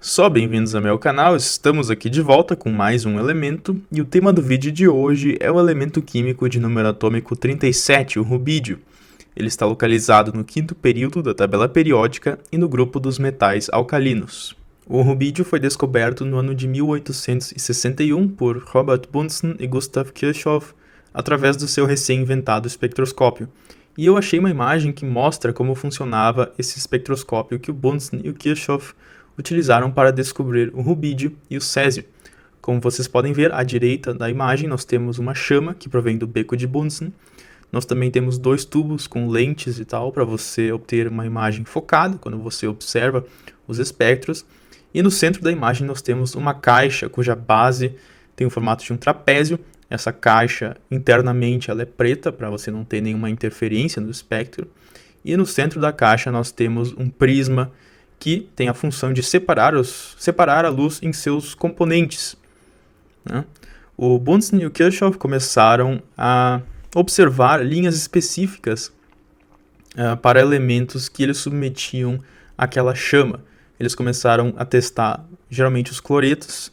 Só bem-vindos ao meu canal, estamos aqui de volta com mais um elemento, e o tema do vídeo de hoje é o elemento químico de número atômico 37, o rubídio. Ele está localizado no quinto período da tabela periódica e no grupo dos metais alcalinos. O rubídio foi descoberto no ano de 1861 por Robert Bunsen e Gustav Kirchhoff através do seu recém-inventado espectroscópio. E eu achei uma imagem que mostra como funcionava esse espectroscópio que o Bunsen e o Kirchhoff utilizaram para descobrir o rubídio e o césio. Como vocês podem ver, à direita da imagem nós temos uma chama que provém do beco de Bunsen. Nós também temos dois tubos com lentes e tal para você obter uma imagem focada quando você observa os espectros. E no centro da imagem nós temos uma caixa cuja base tem o formato de um trapézio. Essa caixa internamente ela é preta para você não ter nenhuma interferência no espectro. E no centro da caixa nós temos um prisma que tem a função de separar a luz em seus componentes, né? O Bunsen e o Kirchhoff começaram a observar linhas específicas para elementos que eles submetiam àquela chama. Eles começaram a testar geralmente os cloretos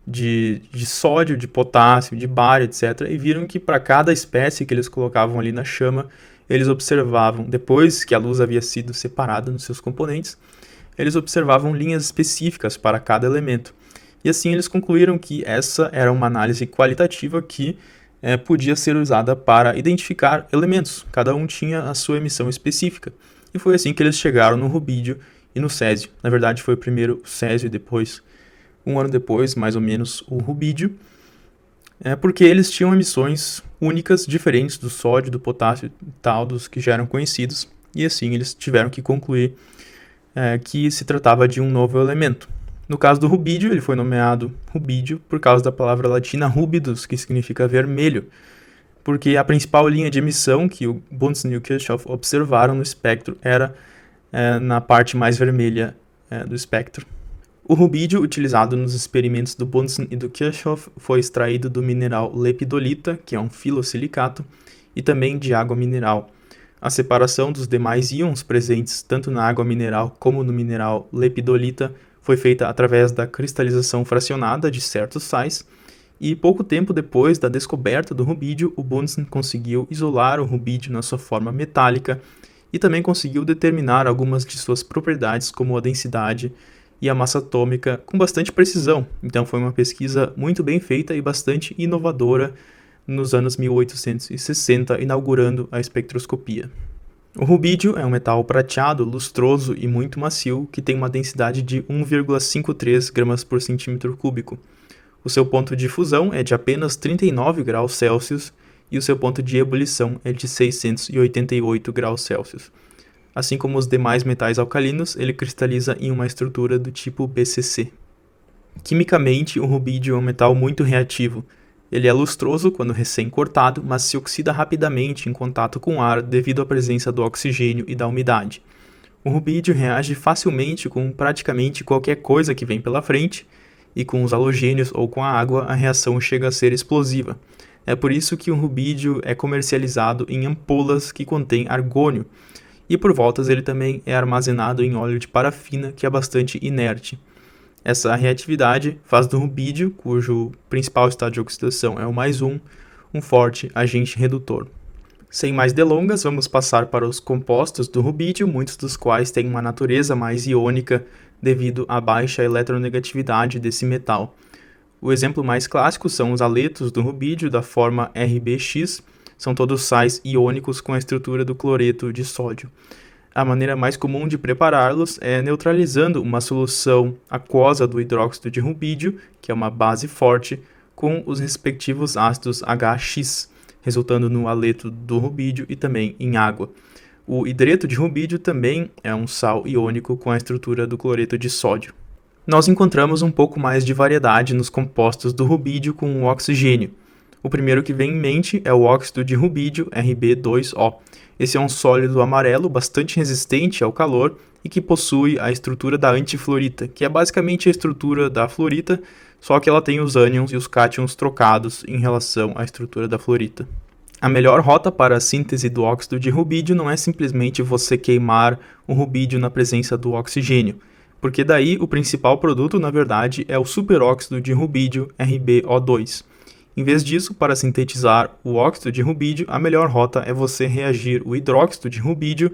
de sódio, de potássio, de bário, etc. E viram que para cada espécie que eles colocavam ali na chama, eles observavam, depois que a luz havia sido separada nos seus componentes, eles observavam linhas específicas para cada elemento. E assim eles concluíram que essa era uma análise qualitativa que podia ser usada para identificar elementos. Cada um tinha a sua emissão específica. E foi assim que eles chegaram no rubídio e no césio. Na verdade foi primeiro o césio e depois, um ano depois, mais ou menos, o rubídio. Porque eles tinham emissões únicas, diferentes do sódio, do potássio e tal, dos que já eram conhecidos. E assim eles tiveram que concluir que se tratava de um novo elemento. No caso do rubídio, ele foi nomeado rubídio por causa da palavra latina rubidus, que significa vermelho, porque a principal linha de emissão que o Bunsen e o Kirchhoff observaram no espectro era na parte mais vermelha do espectro. O rubídio utilizado nos experimentos do Bunsen e do Kirchhoff foi extraído do mineral lepidolita, que é um filosilicato, e também de água mineral. A separação dos demais íons presentes tanto na água mineral como no mineral lepidolita foi feita através da cristalização fracionada de certos sais, e pouco tempo depois da descoberta do rubídio, o Bunsen conseguiu isolar o rubídio na sua forma metálica e também conseguiu determinar algumas de suas propriedades, como a densidade e a massa atômica, com bastante precisão. Então foi uma pesquisa muito bem feita e bastante inovadora nos anos 1860, inaugurando a espectroscopia. O rubídio é um metal prateado, lustroso e muito macio, que tem uma densidade de 1,53 gramas por centímetro cúbico. O seu ponto de fusão é de apenas 39 graus Celsius e o seu ponto de ebulição é de 688 graus Celsius. Assim como os demais metais alcalinos, ele cristaliza em uma estrutura do tipo BCC. Quimicamente, o rubídio é um metal muito reativo. Ele é lustroso quando recém-cortado, mas se oxida rapidamente em contato com o ar devido à presença do oxigênio e da umidade. O rubídio reage facilmente com praticamente qualquer coisa que vem pela frente, e com os halogênios ou com a água a reação chega a ser explosiva. É por isso que o rubídio é comercializado em ampolas que contêm argônio, e por voltas ele também é armazenado em óleo de parafina, que é bastante inerte. Essa reatividade faz do rubídio, cujo principal estado de oxidação é o +1, um forte agente redutor. Sem mais delongas, vamos passar para os compostos do rubídio, muitos dos quais têm uma natureza mais iônica devido à baixa eletronegatividade desse metal. O exemplo mais clássico são os aletos do rubídio da forma RBX, são todos sais iônicos com a estrutura do cloreto de sódio. A maneira mais comum de prepará-los é neutralizando uma solução aquosa do hidróxido de rubídio, que é uma base forte, com os respectivos ácidos HX, resultando no aleto do rubídio e também em água. O hidreto de rubídio também é um sal iônico com a estrutura do cloreto de sódio. Nós encontramos um pouco mais de variedade nos compostos do rubídio com o oxigênio. O primeiro que vem em mente é o óxido de rubídio, Rb2O. Esse é um sólido amarelo bastante resistente ao calor e que possui a estrutura da antifluorita, que é basicamente a estrutura da fluorita, só que ela tem os ânions e os cátions trocados em relação à estrutura da fluorita. A melhor rota para a síntese do óxido de rubídio não é simplesmente você queimar o rubídio na presença do oxigênio, porque daí o principal produto, na verdade, é o superóxido de rubídio, RbO2. Em vez disso, para sintetizar o óxido de rubídio, a melhor rota é você reagir o hidróxido de rubídio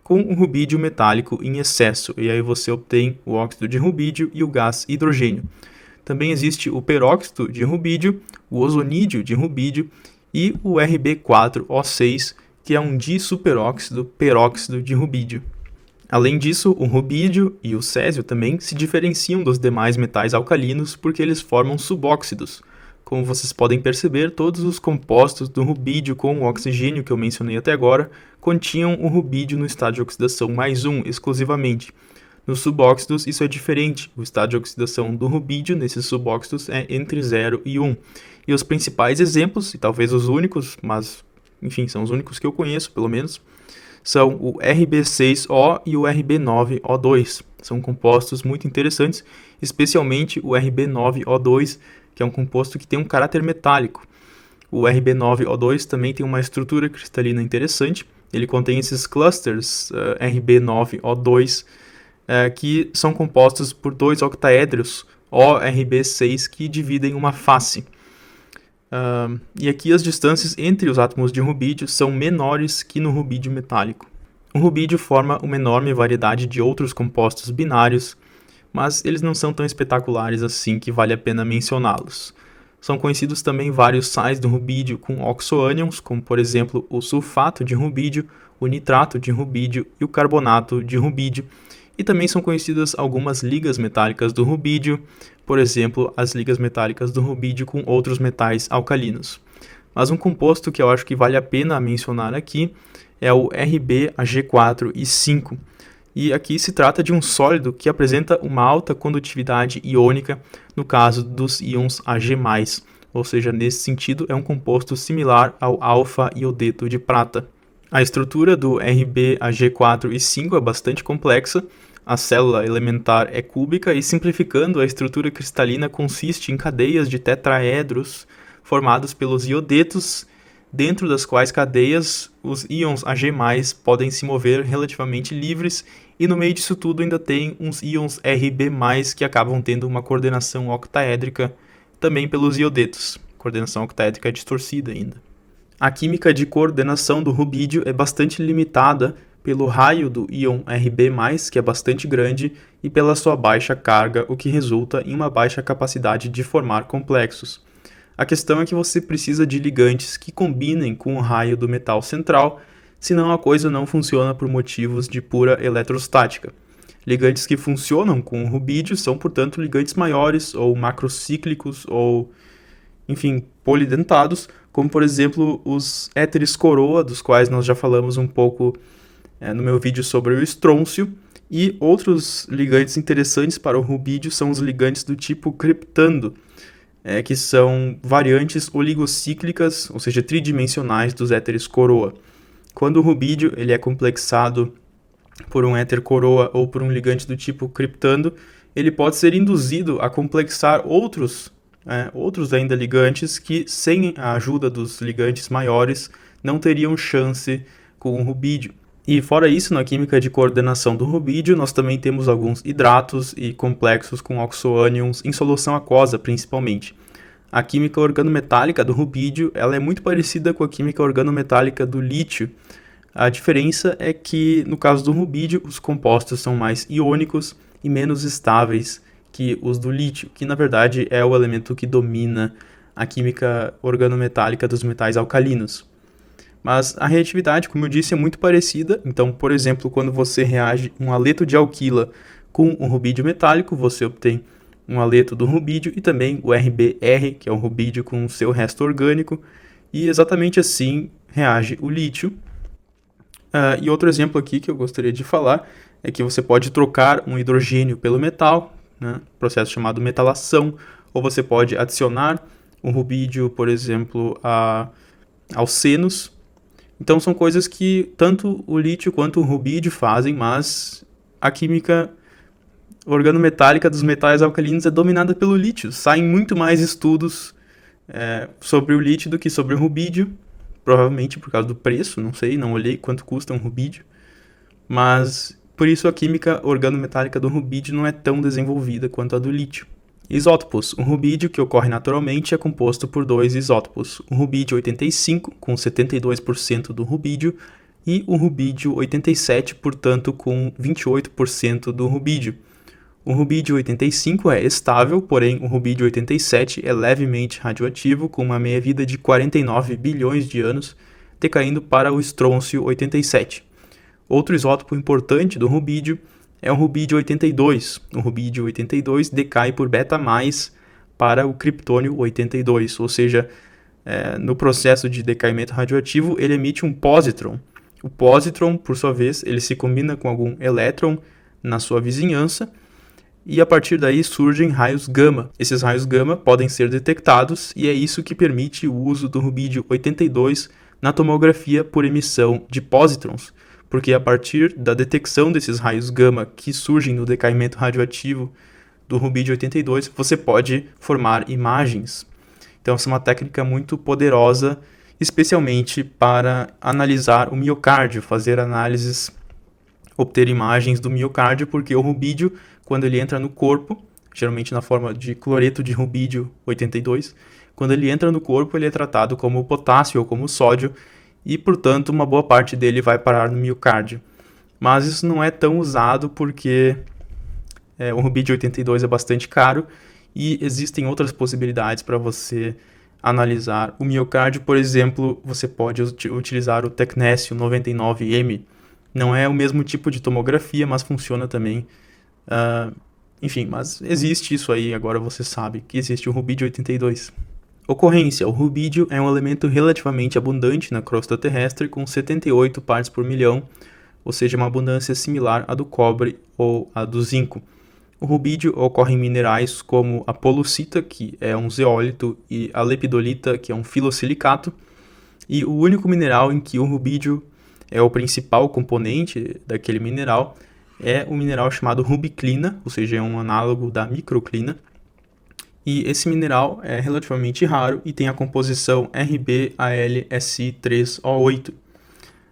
com o rubídio metálico em excesso, e aí você obtém o óxido de rubídio e o gás hidrogênio. Também existe o peróxido de rubídio, o ozonídeo de rubídio e o Rb4O6, que é um disuperóxido peróxido de rubídio. Além disso, o rubídio e o césio também se diferenciam dos demais metais alcalinos porque eles formam subóxidos. Como vocês podem perceber, todos os compostos do rubídio com o oxigênio que eu mencionei até agora continham o rubídio no estado de oxidação +1 exclusivamente. Nos subóxidos isso é diferente, o estado de oxidação do rubídio nesses subóxidos é entre 0 e 1. E os principais exemplos, e talvez os únicos, mas enfim, são os únicos que eu conheço pelo menos, são o Rb6O e o Rb9O2. São compostos muito interessantes, especialmente o Rb9O2, que é um composto que tem um caráter metálico. O Rb9O2 também tem uma estrutura cristalina interessante. Ele contém esses clusters Rb9O2, que são compostos por dois octaédrios ORB6 que dividem uma face. E aqui as distâncias entre os átomos de rubídio são menores que no rubídio metálico. O rubídio forma uma enorme variedade de outros compostos binários, mas eles não são tão espetaculares assim que vale a pena mencioná-los. São conhecidos também vários sais do rubídio com oxoânions, como por exemplo o sulfato de rubídio, o nitrato de rubídio e o carbonato de rubídio. E também são conhecidas algumas ligas metálicas do rubídio, por exemplo, as ligas metálicas do rubídio com outros metais alcalinos. Mas um composto que eu acho que vale a pena mencionar aqui é o RbAg4I5. E aqui se trata de um sólido que apresenta uma alta condutividade iônica no caso dos íons Ag+, ou seja, nesse sentido é um composto similar ao alfa-iodeto de prata. A estrutura do RbAg4I5 é bastante complexa, a célula elementar é cúbica e, simplificando, a estrutura cristalina consiste em cadeias de tetraedros formados pelos iodetos, dentro das quais cadeias os íons Ag+, podem se mover relativamente livres, e no meio disso tudo ainda tem uns íons Rb+, que acabam tendo uma coordenação octaédrica também pelos iodetos. A coordenação octaédrica é distorcida ainda. A química de coordenação do rubídio é bastante limitada pelo raio do íon Rb+, que é bastante grande, e pela sua baixa carga, o que resulta em uma baixa capacidade de formar complexos. A questão é que você precisa de ligantes que combinem com o raio do metal central, senão a coisa não funciona por motivos de pura eletrostática. Ligantes que funcionam com o rubídio são, portanto, ligantes maiores, ou macrocíclicos, ou, enfim, polidentados, como, por exemplo, os éteres coroa, dos quais nós já falamos um pouco no meu vídeo sobre o estrôncio, e outros ligantes interessantes para o rubídio são os ligantes do tipo criptando, que são variantes oligocíclicas, ou seja, tridimensionais dos éteres coroa. Quando o rubídio ele é complexado por um éter coroa ou por um ligante do tipo criptando, ele pode ser induzido a complexar outros ainda ligantes que, sem a ajuda dos ligantes maiores, não teriam chance com o rubídio. E fora isso, na química de coordenação do rubídio, nós também temos alguns hidratos e complexos com oxoânions em solução aquosa, principalmente. A química organometálica do rubídio ela é muito parecida com a química organometálica do lítio. A diferença é que, no caso do rubídio, os compostos são mais iônicos e menos estáveis que os do lítio, que na verdade é o elemento que domina a química organometálica dos metais alcalinos. Mas a reatividade, como eu disse, é muito parecida. Então, por exemplo, quando você reage um haleto de alquila com um rubídio metálico, você obtém um haleto do rubídio e também o RBr, que é o rubídio com o seu resto orgânico. E exatamente assim reage o lítio. E outro exemplo aqui que eu gostaria de falar é que você pode trocar um hidrogênio pelo metal, né, processo chamado metalação, ou você pode adicionar um rubídio, por exemplo, aos senos. Então são coisas que tanto o lítio quanto o rubídio fazem, mas a química organometálica dos metais alcalinos é dominada pelo lítio. Saem muito mais estudos sobre o lítio do que sobre o rubídio, provavelmente por causa do preço, não sei, não olhei quanto custa um rubídio, mas Por isso a química organometálica do rubídio não é tão desenvolvida quanto a do lítio. Isótopos. O rubídio, que ocorre naturalmente, é composto por dois isótopos. O rubídio 85, com 72% do rubídio, e o rubídio 87, portanto, com 28% do rubídio. O rubídio 85 é estável, porém o rubídio 87 é levemente radioativo, com uma meia-vida de 49 bilhões de anos, decaindo para o estrôncio 87. Outro isótopo importante do rubídio é o rubídio 82. O rubídio 82 decai por beta+, para o criptônio 82, ou seja, no processo de decaimento radioativo ele emite um pósitron. O pósitron, por sua vez, ele se combina com algum elétron na sua vizinhança, e a partir daí surgem raios gama. Esses raios gama podem ser detectados e é isso que permite o uso do rubídio 82 na tomografia por emissão de pósitrons, porque a partir da detecção desses raios gama que surgem no decaimento radioativo do rubídio 82, você pode formar imagens. Então essa é uma técnica muito poderosa, especialmente para analisar o miocárdio, fazer análises, obter imagens do miocárdio, porque o rubídio, quando ele entra no corpo, geralmente na forma de cloreto de rubídio 82, quando ele entra no corpo ele é tratado como potássio ou como sódio e, portanto, uma boa parte dele vai parar no miocárdio. Mas isso não é tão usado porque o rubídio 82 é bastante caro e existem outras possibilidades para você analisar o miocárdio. Por exemplo, você pode utilizar o Tecnésio 99M. Não é o mesmo tipo de tomografia, mas funciona também. Enfim, mas existe isso aí, agora você sabe que existe o rubídio 82. Ocorrência. O rubídio é um elemento relativamente abundante na crosta terrestre, com 78 partes por milhão, ou seja, uma abundância similar à do cobre ou à do zinco. O rubídio ocorre em minerais como a polucita, que é um zeólito, e a lepidolita, que é um filosilicato, e o único mineral em que o rubídio é o principal componente daquele mineral é o mineral chamado rubiclina, ou seja, é um análogo da microclina. E esse mineral é relativamente raro e tem a composição RbAlSi3O8.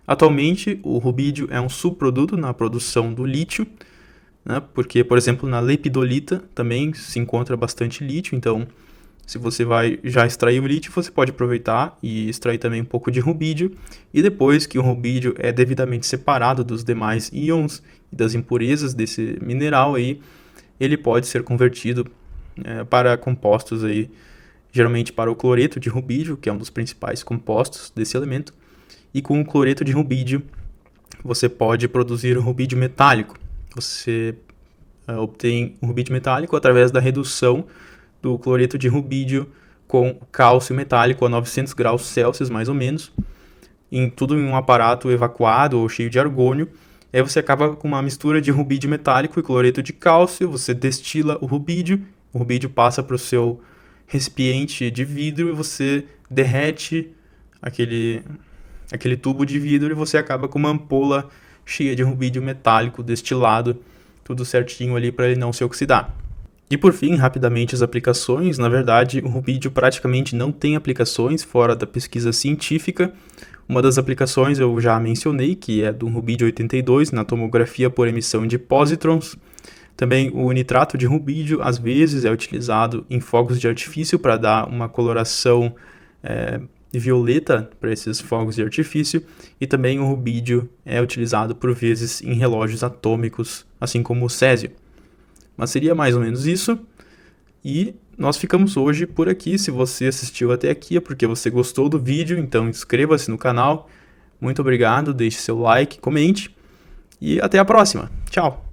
Atualmente, o rubídio é um subproduto na produção do lítio, né, porque, por exemplo, na lepidolita também se encontra bastante lítio, então se você vai já extrair o lítio, você pode aproveitar e extrair também um pouco de rubídio, e depois que o rubídio é devidamente separado dos demais íons e das impurezas desse mineral aí, ele pode ser convertido para compostos aí, geralmente para o cloreto de rubídio, que é um dos principais compostos desse elemento, e com o cloreto de rubídio você pode produzir o rubídio metálico. Você obtém o rubídio metálico através da redução do cloreto de rubídio com cálcio metálico a 900 graus Celsius, mais ou menos, tudo em um aparato evacuado ou cheio de argônio. Aí você acaba com uma mistura de rubídio metálico e cloreto de cálcio, você destila o rubídio passa para o seu recipiente de vidro e você derrete aquele tubo de vidro e você acaba com uma ampola cheia de rubídio metálico destilado, tudo certinho ali para ele não se oxidar. E por fim, rapidamente as aplicações. Na verdade, o rubídio praticamente não tem aplicações fora da pesquisa científica. Uma das aplicações eu já mencionei, que é do rubídio 82 na tomografia por emissão de pósitrons. Também o nitrato de rubídio às vezes é utilizado em fogos de artifício para dar uma coloração violeta para esses fogos de artifício, e também o rubídio é utilizado por vezes em relógios atômicos, assim como o césio. Mas seria mais ou menos isso, e nós ficamos hoje por aqui. Se você assistiu até aqui é porque você gostou do vídeo, então inscreva-se no canal. Muito obrigado, deixe seu like, comente, e até a próxima. Tchau!